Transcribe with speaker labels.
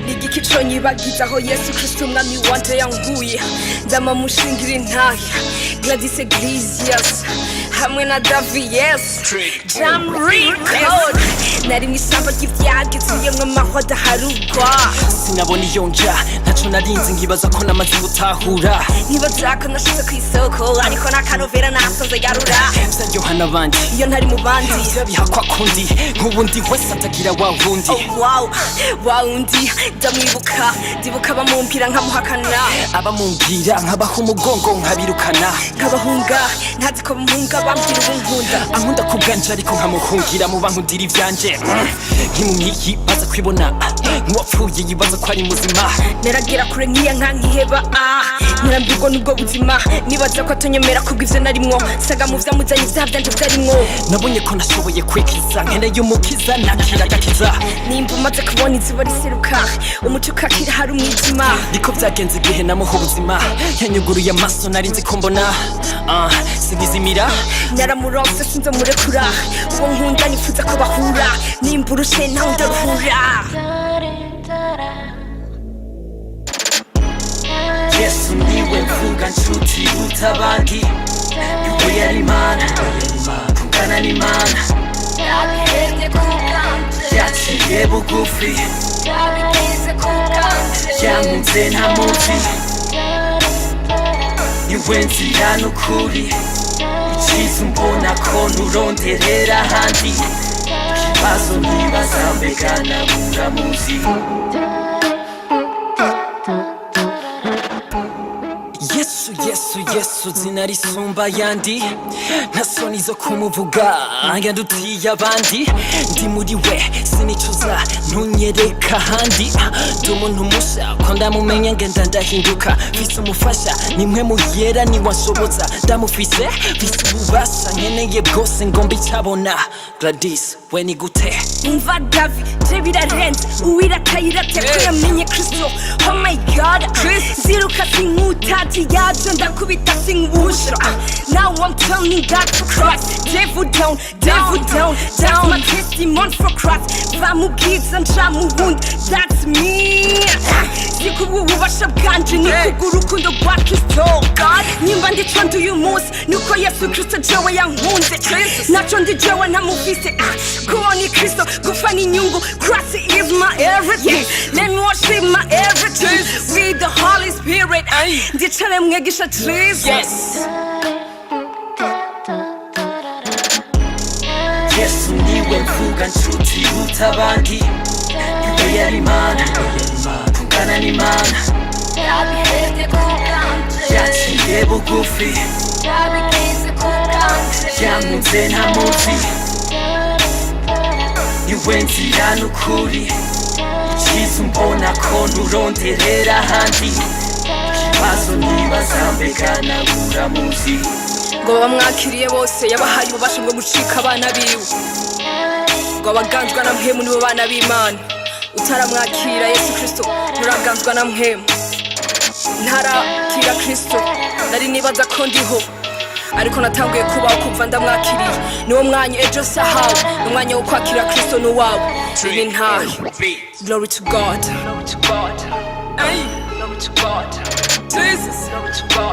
Speaker 1: Nigiki conyibagiza aho Yesu Kristo umwami wanje yankuye ndama mushingira intahe Gladys Iglesias hamwe na Davi yes Jam Record nari mwisamba ry'ivyagizuyemwe amahoda harugwa
Speaker 2: sinabona iyo nja ntaco narinzi nkibaza ko namaze gutahura
Speaker 1: nibaza ko nashitse kw'isoko ariko n'akanovera nasoze yarura
Speaker 2: vyaryohana abandi
Speaker 1: iyo ntari mu bandi
Speaker 2: vyabihakwa kundi nk'ubundi wese atagira wa wundi
Speaker 1: wa wundi ndamwibuka ndibuka bamumbwira nkamuhakana
Speaker 2: abamumbwira nkabaha umugongo nkabirukana
Speaker 1: nkabahunga ntazi ko bamuhunga bambwira ubunkunda
Speaker 2: ankunda kubwanje ariko nkamuhungira mu bankundira ivyanje nk'imumyiki baza kwibona nk'uwapfuye yibaza ko ari muzima
Speaker 1: neragira kure nk'iya nkiheba nkarambirwa n'ubwo buzima nibaza ko atonyemera kubw'ivyo narimwo saga mu vyamuzanye ivyaha vyanje vyarimwo
Speaker 2: nabonye ko nashoboye kwikiza nkeneye umukiza nakira agakiza
Speaker 1: nimba umaze kubona izuba riseruka umuco ukakira hari umwijima
Speaker 2: niko vyagenze igihe namuha ubuzima yanyuguruye amaso narinzi ko mbona sinizimira
Speaker 1: naramuronse sinzomurekura uwo nkunda nifuza ko bahura nimba urushe nawe ndaruhura
Speaker 2: Yesu niwe mvuga nshuti utabandi yuko yari Imana kungana n'Imana yaciye bugufi yankunze ntamuzi niwe nzira n'ukuri iciza umbona ko nturonderera ahandi ikibazo nibaza mbega nabura muzi Yesu zina risumba yandi nta soni zo kumuvuga yandutiye abandi ndi muri we sinicuza ntunyereka ahandi ndi umuntu musha ko ndamumenya ngenda ndahinduka mfise umufasha nimwe muyera niwanshoboza ndamufise mfise ububasha nkeneye bwose ngo mbicabona Gladys we ni gute
Speaker 1: umva Davi je birarenze uwiratayirate ko yamenye Kristo oh my God ziruka sinkutati yaje ndakubita singusha now I'm turning God for Christ devil down that's my testimony for Christ bamubwiza nca mu bundi that's me sikubu ububasha bwanje nikugu urukundo rwa Kristo nimba ndico ndi uyu munsi nuko Yesu Kristo jewe yankunze naco ndi jewe ntamufise kubona Kristo gupfa n'inyungu Christ is my everything let me worship my everything with the Holy Spirit ndicare mwegisha Jesus
Speaker 2: Yesu niwe mvuga nshuti utabandi yuko yari Imana kungana n'Imana yaciye bugufi yankunze ntamuzi niwe nzira n'ukuri iciza umbona ko nturonderera ahandi ikibazo nibaza mbega nabura muzi
Speaker 1: ngo bamwakiriye bose yabahaye ububasha bwo gucika abana biwe ngo abaganzwa na mpemu nibo bana b'Imana utaramwakira Yesu Kristo nturaganzwa na mpemu ntarakira Kristo nari nibaza ko ndiho ariko natanguye kubaho kuva ndamwakiriye niwo mwanya ejo sahawe n'umwanya wo kwakira Kristo n'uwawe ni ntahe glory to God glory to God Jesus glory to God